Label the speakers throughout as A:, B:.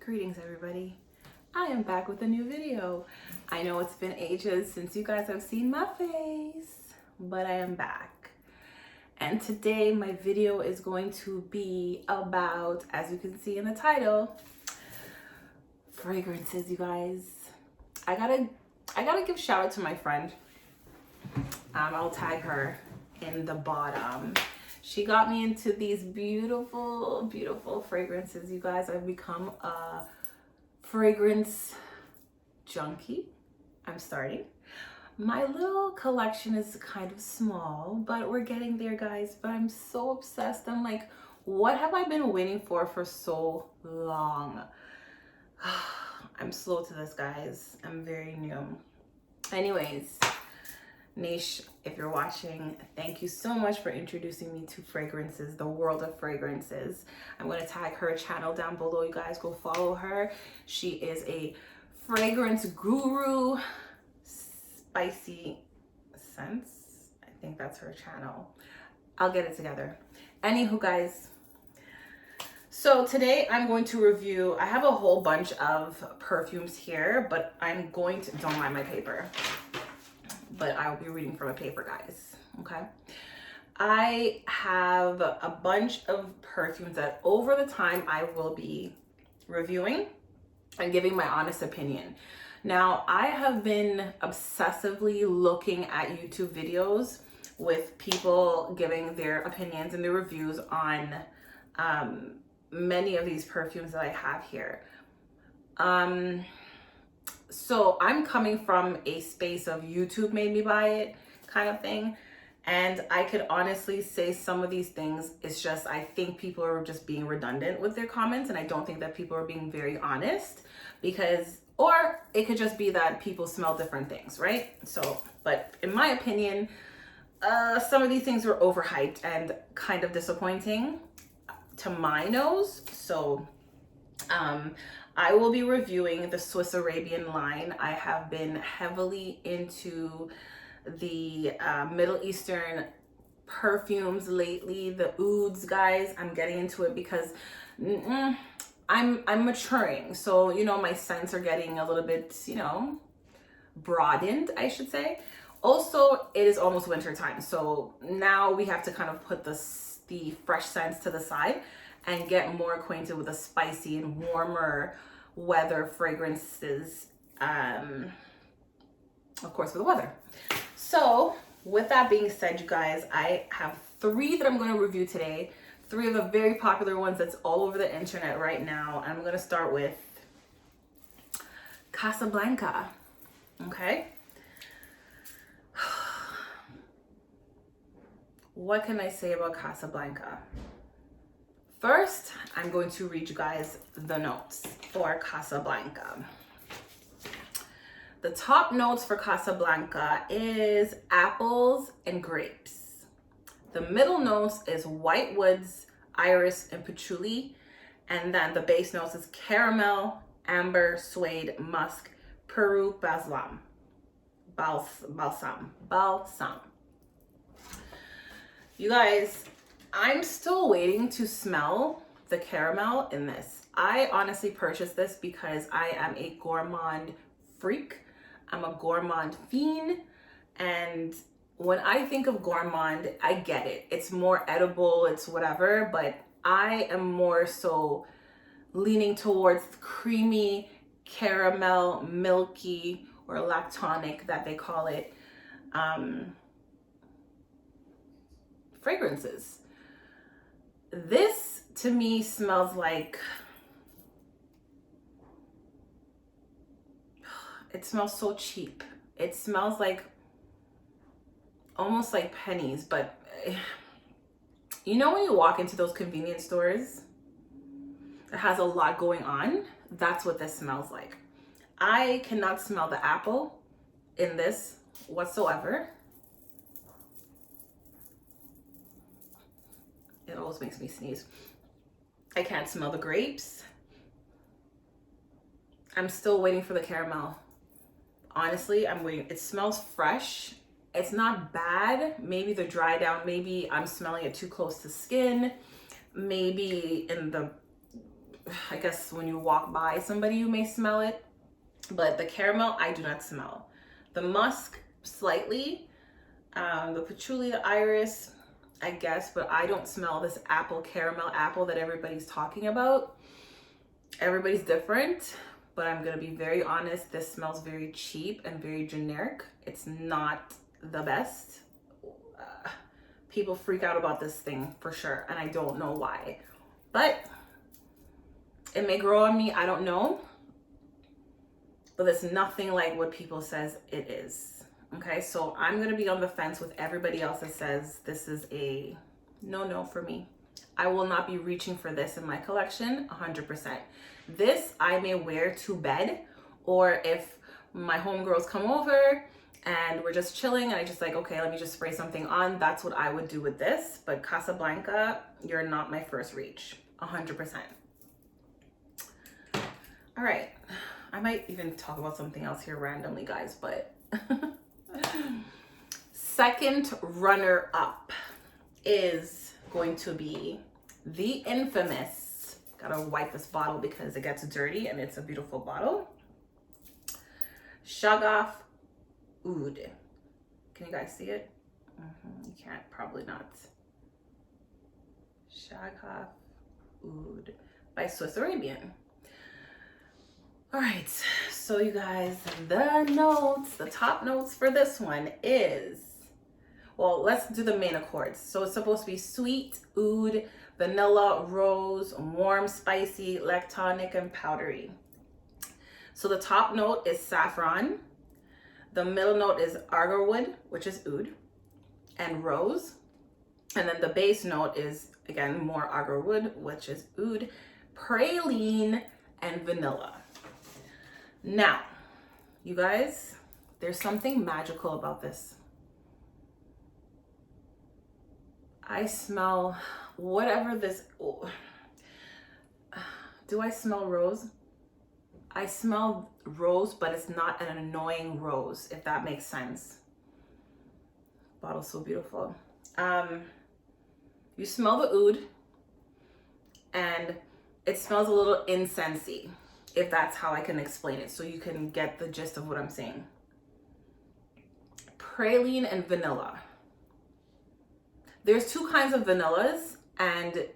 A: Greetings everybody. I am back with a new video. I know it's been ages since you guys have seen my face, but I am back. And today my video is going to be about, as you can see in the title, fragrances, you guys. I gotta give shout out to my friend. I'll tag her in the bottom. She got me into these beautiful, beautiful fragrances, you guys. I've become a fragrance junkie. I'm starting. My little collection is kind of small, but we're getting there, guys. But I'm so obsessed. I'm like, what have I been waiting for so long? I'm slow to this, guys. I'm very new. Anyways, Neesha, if you're watching, thank you so much for introducing me to fragrances, the world of fragrances. I'm going to tag her channel down below. You guys go follow her. She is a fragrance guru, spicy scents. I think that's her channel. I'll get it together. Anywho, guys. So today I'm going to review, I have a whole bunch of perfumes here, but I'm going to, don't mind my paper, but I will be reading from a paper, guys, okay? I have a bunch of perfumes that over the time I will be reviewing and giving my honest opinion. Now, I have been obsessively looking at YouTube videos with people giving their opinions and their reviews on many of these perfumes that I have here. So I'm coming from a space of YouTube made me buy it kind of thing. And I could honestly say some of these things, it's just, I think people are just being redundant with their comments. And I don't think that people are being very honest because, or it could just be that people smell different things, right? So, but in my opinion, some of these things were overhyped and kind of disappointing to my nose. So, I will be reviewing the Swiss Arabian line. I have been heavily into the Middle Eastern perfumes lately, the ouds, guys. I'm getting into it because I'm maturing. So, you know, my scents are getting a little bit, you know, broadened, I should say. Also, it is almost winter time. So now we have to kind of put the fresh scents to the side and get more acquainted with the spicy and warmer weather fragrances, of course, for the weather. So with that being said, you guys, I have 3 that I'm going to review today. 3 of the very popular ones that's all over the internet right now. I'm going to start with Casablanca. Okay. What can I say about Casablanca? First, I'm going to read you guys the notes for Casablanca. The top notes for Casablanca is apples and grapes. The middle notes is white woods, iris, and patchouli. And then the base notes is caramel, amber, suede, musk, Peru, balsam. You guys, I'm still waiting to smell the caramel in this. I honestly purchased this because I am a gourmand freak. I'm a gourmand fiend. And when I think of gourmand, I get it. It's more edible, it's whatever, but I am more so leaning towards creamy, caramel, milky, or lactonic that they call it, fragrances. This to me smells like, it smells so cheap. It smells like almost like pennies, but you know when you walk into those convenience stores that has a lot going on, that's what this smells like. I cannot smell the apple in this whatsoever. It always makes me sneeze. I can't smell the grapes. I'm still waiting for the caramel. Honestly, I'm waiting. It smells fresh. It's not bad. Maybe the dry down, maybe I'm smelling it too close to skin. Maybe in the I guess when you walk by somebody, you may smell it. But the caramel, I do not smell. The musk, slightly. The patchouli, the iris, I guess, but I don't smell this apple, caramel apple that everybody's talking about. Everybody's different, but I'm gonna be very honest. This smells very cheap and very generic. It's not the best. People freak out about this thing for sure, and I don't know why. But it may grow on me, I don't know. But it's nothing like what people says it is. Okay, so I'm gonna be on the fence with everybody else that says this is a no for me. I will not be reaching for this in my collection 100%. This I may wear to bed, or if my homegirls come over and we're just chilling and I just like, okay, let me just spray something on, that's what I would do with this. But Casablanca, you're not my first reach, 100%. All right, I might even talk about something else here randomly, guys, but second runner up is going to be the infamous, gotta wipe this bottle because it gets dirty and it's a beautiful bottle, Shuhrah Oud. Can you guys see it? You can't, probably not. Shuhrah Oud by Swiss Arabian. All right, so you guys, the top notes for this one is, well, let's do the main accords. So it's supposed to be sweet, oud, vanilla, rose, warm, spicy, lactonic, and powdery. So the top note is saffron. The middle note is agarwood, which is oud, and rose. And then the base note is, again, more agarwood, which is oud, praline, and vanilla. Now, you guys, there's something magical about this. I smell whatever this, do I smell rose? I smell rose, but it's not an annoying rose, if that makes sense. Bottle's so beautiful. You smell the oud, and it smells a little incensey, if that's how I can explain it, so you can get the gist of what I'm saying. Praline and vanilla. There's two kinds of vanillas, and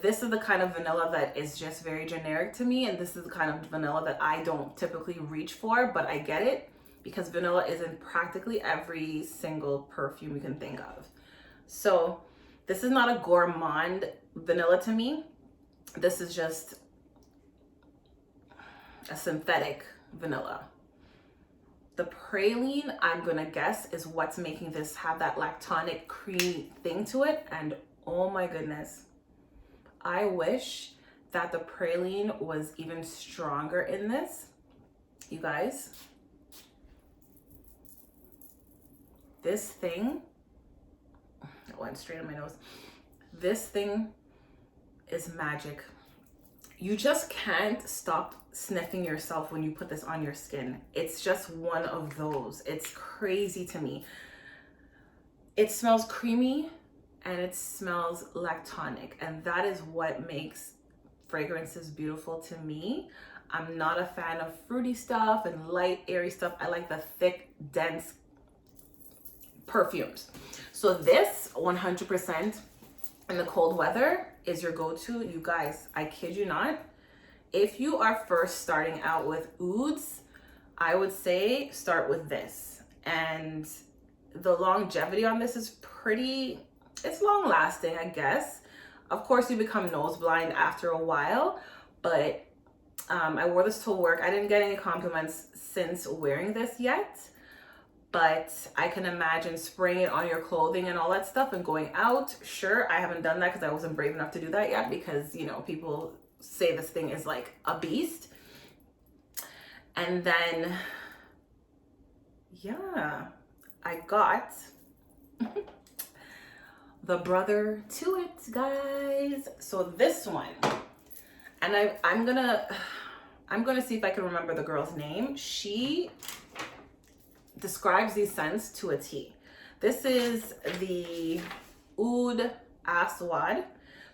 A: this is the kind of vanilla that is just very generic to me, and this is the kind of vanilla that I don't typically reach for, but I get it because vanilla is in practically every single perfume you can think of. So this is not a gourmand vanilla to me. This is just a synthetic vanilla. The praline, I'm gonna guess, is what's making this have that lactonic creamy thing to it. And oh my goodness, I wish that the praline was even stronger in this. You guys, this thing, it went straight in my nose. This thing is magic. You just can't stop sniffing yourself when you put this on your skin. It's just one of those. It's crazy to me. It smells creamy and it smells lactonic, and that is what makes fragrances beautiful to me. I'm not a fan of fruity stuff and light, airy stuff. I like the thick, dense perfumes. So this 100% in the cold weather is your go-to. You guys, I kid you not. If you are first starting out with ouds, I would say start with this. And the longevity on this is pretty, it's long lasting, I guess. Of course, you become nose blind after a while, but I wore this to work. I didn't get any compliments since wearing this yet, but I can imagine spraying it on your clothing and all that stuff and going out. Sure, I haven't done that because I wasn't brave enough to do that yet, because, you know, people say this thing is like a beast. And then, yeah, I got the brother to it, guys. So this one, and I'm gonna see if I can remember the girl's name. She describes these scents to a T. This is the Oud Aswad.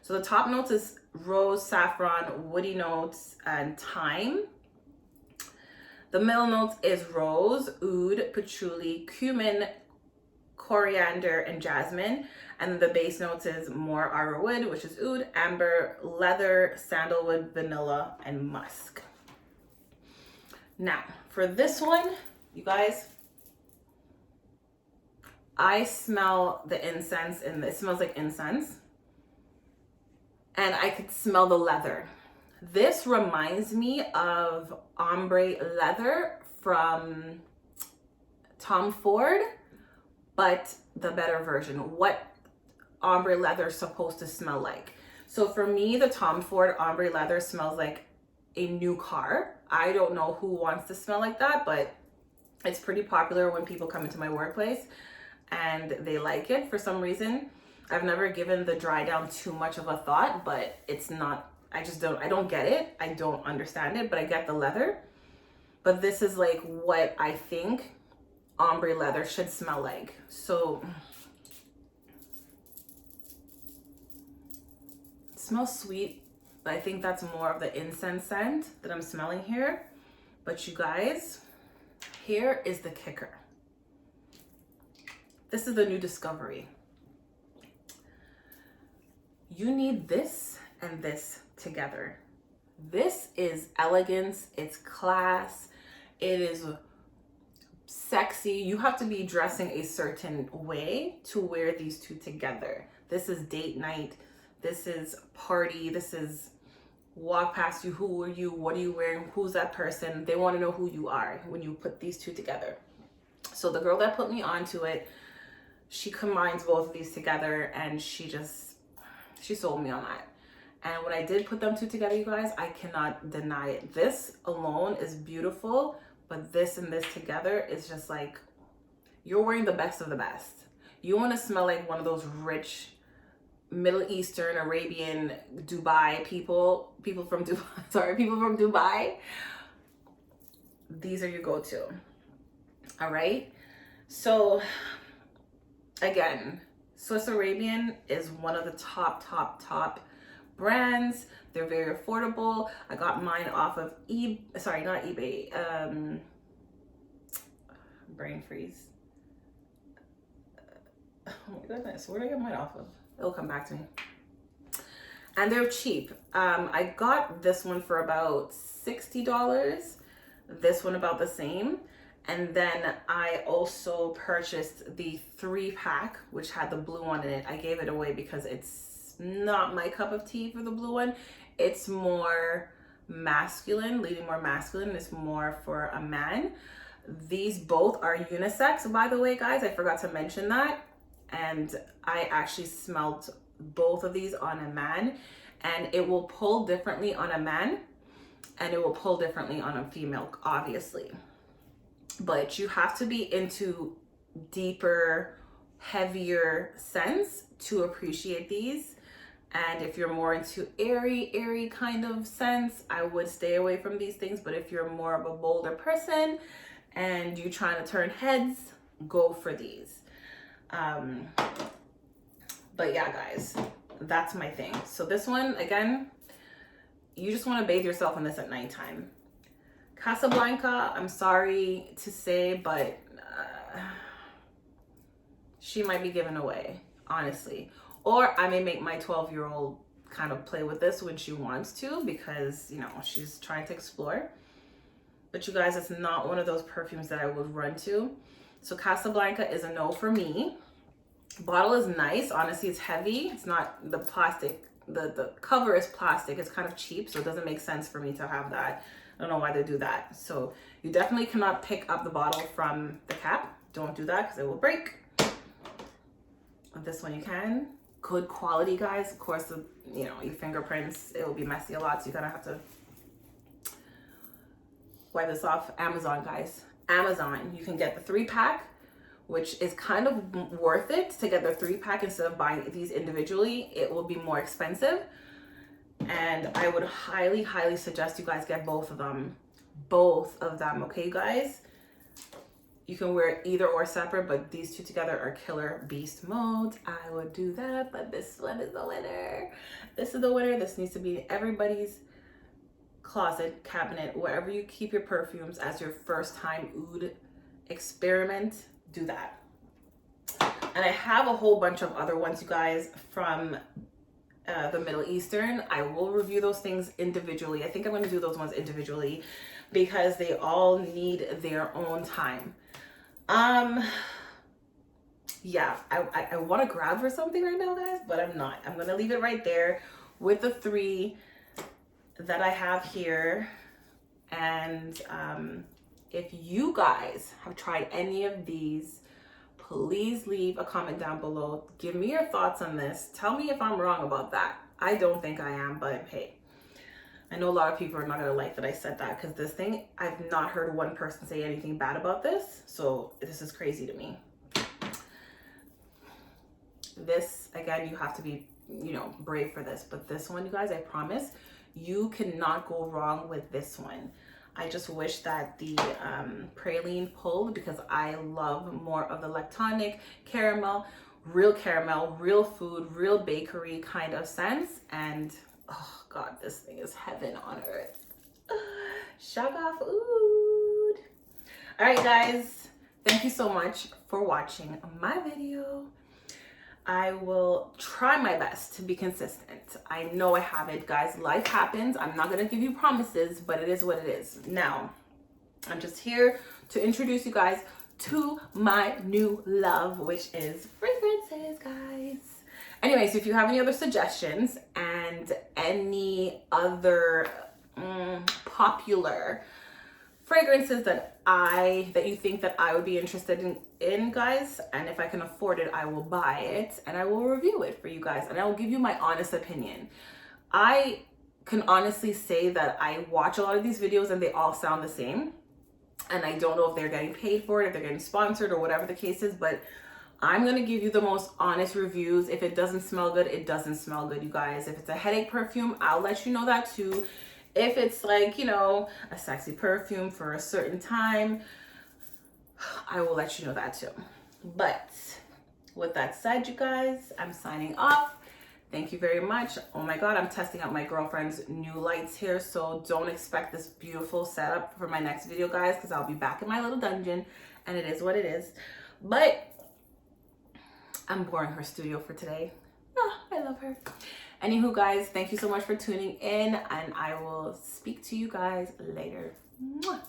A: So the top notes is rose, saffron, woody notes, and thyme. The middle notes is rose, oud, patchouli, cumin, coriander, and jasmine. And the base notes is more arbor wood, which is oud, amber, leather, sandalwood, vanilla, and musk. Now, for this one, you guys, I smell the incense, and it smells like incense. And I could smell the leather. This reminds me of ombre leather from Tom Ford, but the better version. What ombre leather is supposed to smell like. So for me, the Tom Ford ombre leather smells like a new car. I don't know who wants to smell like that, but it's pretty popular when people come into my workplace and they like it for some reason. I've never given the dry down too much of a thought, but it's not, I don't get it. I don't understand it, but I get the leather. But this is like what I think ombre leather should smell like. So it smells sweet, but I think that's more of the incense scent that I'm smelling here. But you guys, here is the kicker. This is the new discovery. You need this and this together. This is elegance, it's class, it is sexy. You have to be dressing a certain way to wear these two together. This is date night, this is party, this is walk past you, who are you, what are you wearing, who's that person? They want to know who you are when you put these two together. So the girl that put me onto it, she combines both of these together, and she sold me on that. And when I did put them two together, you guys, I cannot deny it. This alone is beautiful, but this and this together is just like, you're wearing the best of the best. You want to smell like one of those rich Middle Eastern, Arabian, Dubai people from Dubai. These are your go-to. All right. So again, Swiss Arabian is one of the top brands. They're very affordable. I got mine off of brain freeze. Oh my goodness, where did I get mine off of? It'll come back to me. And they're cheap. I got this one for about $60. This one about the same. And then I also purchased the 3-pack, which had the blue one in it. I gave it away because it's not my cup of tea for the blue one. It's more masculine, leaning more masculine. It's more for a man. These both are unisex, by the way, guys. I forgot to mention that. And I actually smelled both of these on a man, and it will pull differently on a man and it will pull differently on a female, obviously. But you have to be into deeper, heavier scents to appreciate these. And if you're more into airy kind of scents, I would stay away from these things. But if you're more of a bolder person and you're trying to turn heads, go for these. But yeah, guys, that's my thing. So this one, again, you just want to bathe yourself in this at nighttime. Casablanca, I'm sorry to say, but she might be given away, honestly. Or I may make my 12-year-old kind of play with this when she wants to, because, you know, she's trying to explore. But you guys, it's not one of those perfumes that I would run to. So Casablanca is a no for me. Bottle is nice. Honestly, it's heavy. It's not the plastic. The cover is plastic. It's kind of cheap, so it doesn't make sense for me to have that. I don't know why they do that. So you definitely cannot pick up the bottle from the cap. Don't do that because it will break. With this one you can. Good quality, guys. Of course, you know, your fingerprints, it will be messy a lot, so you kind of have to wipe this off. Amazon, guys. Amazon. You can get the 3-pack, which is kind of worth it to get the 3-pack instead of buying these individually. It will be more expensive. And I would highly suggest you guys get both of them. Both of them, okay, guys? You can wear either or separate, but these two together are killer beast modes. I would do that, but this one is the winner. This is the winner. This needs to be in everybody's closet, cabinet, wherever you keep your perfumes as your first time oud experiment. Do that. And I have a whole bunch of other ones, you guys, from the Middle Eastern. I will review those things individually. I think I'm going to do those ones individually because they all need their own time. Yeah, I want to grab for something right now, guys, but I'm not. I'm going to leave it right there with the 3 that I have here. And if you guys have tried any of these, please leave a comment down below. Give me your thoughts on this. Tell me if I'm wrong about that. I don't think I am, but hey, I know a lot of people are not gonna like that I said that, because this thing, I've not heard one person say anything bad about this. So this is crazy to me. This, again, you have to be, you know, brave for this. But this one, you guys, I promise, you cannot go wrong with this one. I just wish that the praline pulled, because I love more of the lactonic caramel, real food, real bakery kind of sense. And oh God, this thing is heaven on earth. Shag off oud. All right, guys, thank you so much for watching my video. I will try my best to be consistent. I know I haven't, guys. Life happens. I'm not going to give you promises, but it is what it is. Now, I'm just here to introduce you guys to my new love, which is fragrances, guys. Anyways, if you have any other suggestions and any other popular fragrances that you think that I would be interested in, guys, and if I can afford it, I will buy it and I will review it for you guys, and I will give you my honest opinion. I can honestly say that I watch a lot of these videos and they all sound the same, and I don't know if they're getting paid for it, if they're getting sponsored or whatever the case is, but I'm gonna give you the most honest reviews. If it doesn't smell good, it doesn't smell good, you guys. If it's a headache perfume, I'll let you know that too. If it's like, you know, a sexy perfume for a certain time, I will let you know that too. But with that said, you guys, I'm signing off. Thank you very much. Oh my God, I'm testing out my girlfriend's new lights here, so don't expect this beautiful setup for my next video, guys, because I'll be back in my little dungeon, and it is what it is. But I'm boring her studio for today. Oh, I love her. Anywho, guys, thank you so much for tuning in, and I will speak to you guys later. Mwah.